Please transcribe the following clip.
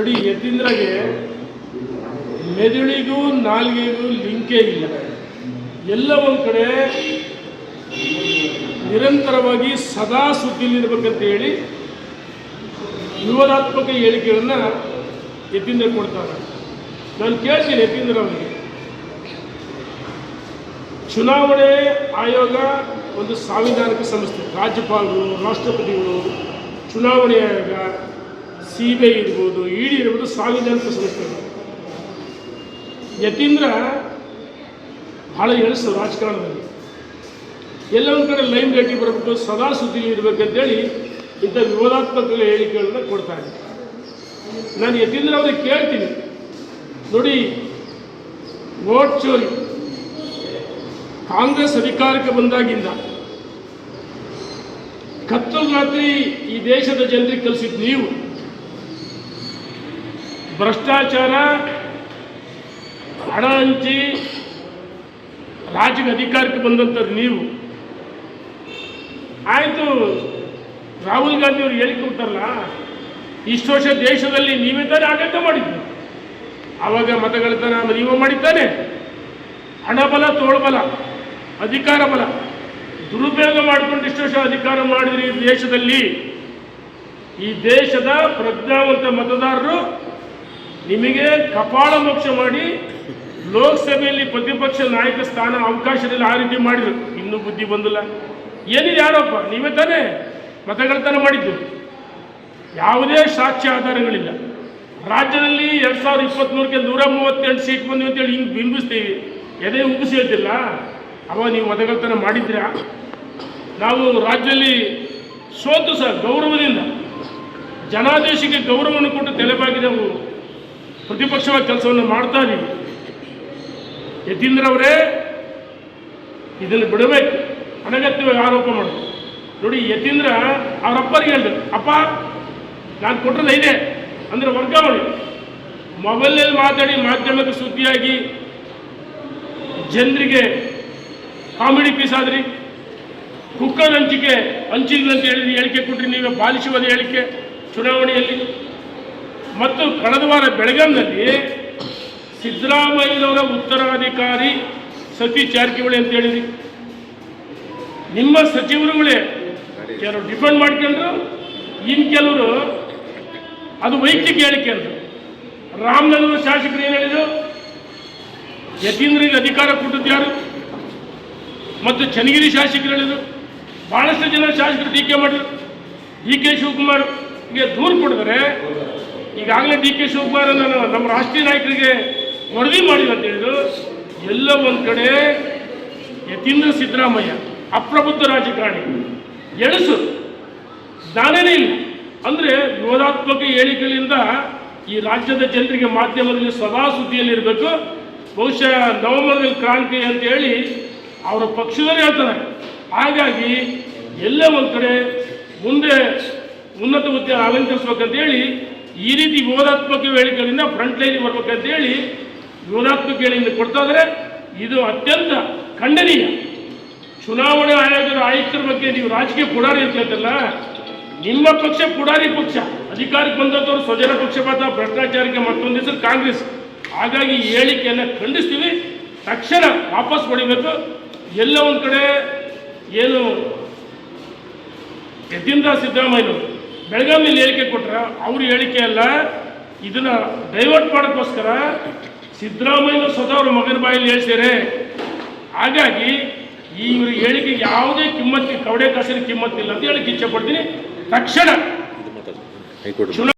ನೋಡಿ, ಯತೀಂದ್ರಗೆ ಮೆದುಳಿಗೂ ನಾಲ್ಗೆಗೂ ಲಿಂಕೇ ಇಲ್ಲ. ಎಲ್ಲ ಒಂದು ಕಡೆ ನಿರಂತರವಾಗಿ ಸದಾ ಸುದ್ದಿಲಿರ್ಬೇಕಂತ ಹೇಳಿ ವಿವಾದಾತ್ಮಕ ಹೇಳಿಕೆಗಳನ್ನು ಯತೀಂದ್ರ ಕೊಡ್ತಾರೆ. ನಾನು ಕೇಳ್ತೀನಿ ಯತೀಂದ್ರ ಅವರಿಗೆ, ಚುನಾವಣೆ ಆಯೋಗ ಒಂದು ಸಾಂವಿಧಾನಿಕ ಸಂಸ್ಥೆ, ರಾಜ್ಯಪಾಲರು, ರಾಷ್ಟ್ರಪತಿಗಳು, ಚುನಾವಣೆ ಆಯೋಗ, CBI ಇರ್ಬೋದು, ED ಇರ್ಬೋದು, ಸಾಂವಿಧಾನಿಕ ಸಂಸ್ಥೆಗಳು. ಯತೀಂದ್ರ ಭಾಳ ಎಳಸು ರಾಜಕಾರಣದಲ್ಲಿ, ಎಲ್ಲ ಒಂದು ಕಡೆ ಲೈನ್ ಲೈಟಿಗೆ ಬರಬೇಕು, ಸದಾ ಸುದ್ದಿಲಿ ಇರಬೇಕಂತೇಳಿ ಇಂಥ ವಿವಾದಾತ್ಮಕ ಹೇಳಿಕೆಗಳನ್ನ ಕೊಡ್ತಾ ಇದ್ದೀನಿ. ನಾನು ಯತೀಂದ್ರ ಅವರಿಗೆ ಕೇಳ್ತೀನಿ, ನೋಡಿ, ವೋಟ್ ಚೋರಿ ಕಾಂಗ್ರೆಸ್ ಅಧಿಕಾರಕ್ಕೆ ಬಂದಾಗಿಂದ ಕತ್ತಲು ರಾತ್ರಿ ಈ ದೇಶದ ಜನರಿಗೆ ಕಲಿಸಿದ್ದು ನೀವು. ಭ್ರಷ್ಟಾಚಾರ, ಹಣ ಹಂಚಿ ರಾಜ್ಯಕ್ಕೆ ಅಧಿಕಾರಕ್ಕೆ ಬಂದಂಥವ್ರು ನೀವು. ಆಯಿತು, ರಾಹುಲ್ ಗಾಂಧಿ ಅವರು ಹೇಳಿಕೆ ಕೊಡ್ತಾರಲ್ಲ, ಇಷ್ಟು ವರ್ಷ ದೇಶದಲ್ಲಿ ನೀವೇ ತಾನೇ ಆಡಳಿತ ಮಾಡಿದ್ದು, ಆವಾಗ ಮತಗಳತನ ನೀವು ಮಾಡಿದ್ದಾನೆ. ಹಣಬಲ, ತೋಳ್ಬಲ, ಅಧಿಕಾರ ಬಲ ದುರುಪಯೋಗ ಮಾಡಿಕೊಂಡು ಇಷ್ಟು ವರ್ಷ ಅಧಿಕಾರ ಮಾಡಿದ್ರಿ ದೇಶದಲ್ಲಿ. ಈ ದೇಶದ ಪ್ರಜ್ಞಾವಂತ ಮತದಾರರು ನಿಮಗೆ ಕಪಾಳ ಮೋಕ್ಷ ಮಾಡಿ ಲೋಕಸಭೆಯಲ್ಲಿ ಪ್ರತಿಪಕ್ಷ ನಾಯಕ ಸ್ಥಾನ ಅವಕಾಶದಲ್ಲಿ ಆ ರೀತಿ ಮಾಡಿದ್ರು. ಇನ್ನೂ ಬುದ್ಧಿ ಬಂದಿಲ್ಲ. ಏನಿದೆ ಆರೋಪ? ನೀವೇ ತಾನೇ ಮತಗಳತನ ಮಾಡಿದ್ದು. ಯಾವುದೇ ಸಾಕ್ಷ್ಯ ಆಧಾರಗಳಿಲ್ಲ. ರಾಜ್ಯದಲ್ಲಿ 2023ಕ್ಕೆ 138 ಸೀಟ್ ಬಂದಿವೆ ಅಂತೇಳಿ ಹಿಂಗೆ ಬಿಂಬಿಸ್ತೀವಿ, ಎದೆ ಉಬ್ಬಿಸಿ ಹೇಳ್ತಿಲ್ಲ. ಅವ ನೀವು ಮತಗಳತನ ಮಾಡಿದ್ದೀರಾ? ನಾವು ರಾಜ್ಯದಲ್ಲಿ ಸೋತು ಸಹ ಗೌರವದಿಂದ ಜನಾದೇಶಕ್ಕೆ ಗೌರವವನ್ನು ಕೊಟ್ಟು ತಲೆಬಾಗಿ ನಾವು ಪ್ರತಿಪಕ್ಷವಾಗಿ ಕೆಲಸವನ್ನು ಮಾಡ್ತಾ ಇದ್ದೀವಿ. ಯತೀಂದ್ರ ಅವರೇ, ಇದನ್ನು ಬಿಡಬೇಕು, ಅನಗತ್ಯವಾಗಿ ಆರೋಪ ಮಾಡೋದು. ನೋಡಿ, ಯತೀಂದ್ರ ಅವರಪ್ಪರಿಗೆ ಹೇಳಿದ್ರು, ಅಪ್ಪ ನಾನು ಕೊಟ್ಟರೆ ಇದೆ ಅಂದರೆ ವರ್ಗಾವಣೆ. ಮೊಬೈಲ್ನಲ್ಲಿ ಮಾತಾಡಿ ಮಾಧ್ಯಮಕ್ಕೆ ಸುದ್ದಿಯಾಗಿ ಜನರಿಗೆ ಕಾಮಿಡಿ ಪೀಸ್ ಆದ್ರಿ. ಕುಕ್ಕರ್ ಹಂಚಿಗಳಂತ ಹೇಳಿಕೆ ಕೊಟ್ಟರೆ ನೀವೇ ಬಾಲಿಶವಾದ ಹೇಳಿಕೆ ಚುನಾವಣೆಯಲ್ಲಿ. ಮತ್ತು ಕಳೆದ ವಾರ ಬೆಳಗಾಂನಲ್ಲಿ ಸಿದ್ದರಾಮಯ್ಯನವರ ಉತ್ತರಾಧಿಕಾರಿ ಸತೀಶ್ ಜಾರಕಿಹೊಳಿ ಅಂತ ಹೇಳಿದ್ರಿ. ನಿಮ್ಮ ಸಚಿವರುಗಳೇ ಕೆಲವರು ಡಿಫೆಂಡ್ ಮಾಡ್ಕೊಂಡ್ರು, ಇನ್ನು ಕೆಲವರು ಅದು ವೈಯಕ್ತಿಕ ಹೇಳಿಕೆ ಅಂದರು. ರಾಮನಗರ ಶಾಸಕರು ಏನು ಹೇಳಿದರು? ಯತೀಂದ್ರಿಗೆ ಅಧಿಕಾರ ಕೊಟ್ಟದ್ದು ಯಾರು? ಮತ್ತು ಚನ್ನಗಿರಿ ಶಾಸಕರು ಹೇಳಿದರು. ಭಾಳಷ್ಟು ಜನ ಶಾಸಕರು ಟೀಕೆ ಮಾಡಿದರು. DK ಶಿವಕುಮಾರ್ಗೆ ದೂರು ಕೊಡಿದರೆ ಈಗಾಗಲೇ DK ಶಿವಕುಮಾರ್ ನಮ್ಮ ರಾಷ್ಟ್ರೀಯ ನಾಯಕರಿಗೆ ವರದಿ ಮಾಡಿಲ್ಲ ಅಂತ ಹೇಳಿದ್ರು. ಎಲ್ಲ ಒಂದು ಕಡೆ ಯತೀಂದ್ರ ಸಿದ್ದರಾಮಯ್ಯ ಅಪ್ರಬುದ್ಧ ರಾಜಕಾರಣಿ, ಎಳಸು, ಜ್ಞಾನನೇ ಇಲ್ಲ. ಅಂದರೆ ವಿವಾದಾತ್ಮಕ ಹೇಳಿಕೆಗಳಿಂದ ಈ ರಾಜ್ಯದ ಜನರಿಗೆ ಮಾಧ್ಯಮದಲ್ಲಿ ಸದಾ ಸುದ್ದಿಯಲ್ಲಿರಬೇಕು. ಬಹುಶಃ ನವೆಂಬರ್ನಲ್ಲಿ ಕ್ರಾಂತಿ ಅಂತ ಹೇಳಿ ಅವರ ಪಕ್ಷದವರೇ ಹೇಳ್ತಾರೆ. ಹಾಗಾಗಿ ಎಲ್ಲ ಒಂದು ಕಡೆ ಮುಂದೆ ಉನ್ನತ ಹುದ್ದೆ ಅಲಂಕರಿಸ್ಬೇಕಂತೇಳಿ ಈ ರೀತಿ ವಿವಾದಾತ್ಮಕ ಹೇಳಿಕೆಗಳಿಂದ ಫ್ರಂಟ್ ಲೈನಿಗೆ ಬರ್ಬೇಕಂತೇಳಿ ವಿವಾದಾತ್ಮಕ ಹೇಳಿಕೆಯನ್ನು ಕೊಡ್ತಾ ಇದ್ದಾರೆ. ಇದು ಅತ್ಯಂತ ಖಂಡನೀಯ. ಚುನಾವಣೆ ಆಯೋಗದ ಆಯುಕ್ತರ ಬಗ್ಗೆ ನೀವು ರಾಜಕೀಯ ಪುಡಾರಿ ಅಂತ ಹೇಳ್ತಲ್ಲ, ನಿಮ್ಮ ಪಕ್ಷ ಪುಡಾರಿ ಪಕ್ಷ. ಅಧಿಕಾರಕ್ಕೆ ಬಂದವರು ಸ್ವಜನ ಪಕ್ಷಪಾತ, ಭ್ರಷ್ಟಾಚಾರಕ್ಕೆ ಮತ್ತೊಂದು ಹೆಸರು ಕಾಂಗ್ರೆಸ್. ಹಾಗಾಗಿ ಈ ಹೇಳಿಕೆಯನ್ನು ಖಂಡಿಸ್ತೀವಿ. ತಕ್ಷಣ ವಾಪಸ್ ಪಡಿಬೇಕು. ಎಲ್ಲ ಒಂದು ಕಡೆ ಏನು ಯತೀಂದ್ರ ಸಿದ್ದರಾಮಯ್ಯನವರು ಬೆಳಗಾವಿಯಲ್ಲಿ ಹೇಳಿಕೆ ಕೊಟ್ಟರೆ ಅವ್ರ ಹೇಳಿಕೆ ಅಲ್ಲ, ಇದನ್ನು ಡೈವರ್ಟ್ ಮಾಡೋಕ್ಕೋಸ್ಕರ ಸಿದ್ದರಾಮಯ್ಯನವರು ಸ್ವತಃ ಅವ್ರ ಮಗನ ಬಾಯಲ್ಲಿ ಹೇಳ್ತಾರೆ. ಹಾಗಾಗಿ ಇವ್ರ ಹೇಳಿಕೆಗೆ ಯಾವುದೇ ಕಿಮ್ಮತ್ತು, ಕವಡೆ ಕಾಸಿನ ಕಿಮ್ಮತ್ತಿಲ್ಲ ಅಂತ ಹೇಳಕ್ಕೆ ಇಚ್ಛೆ ಪಡ್ತೀನಿ. ತಕ್ಷಣ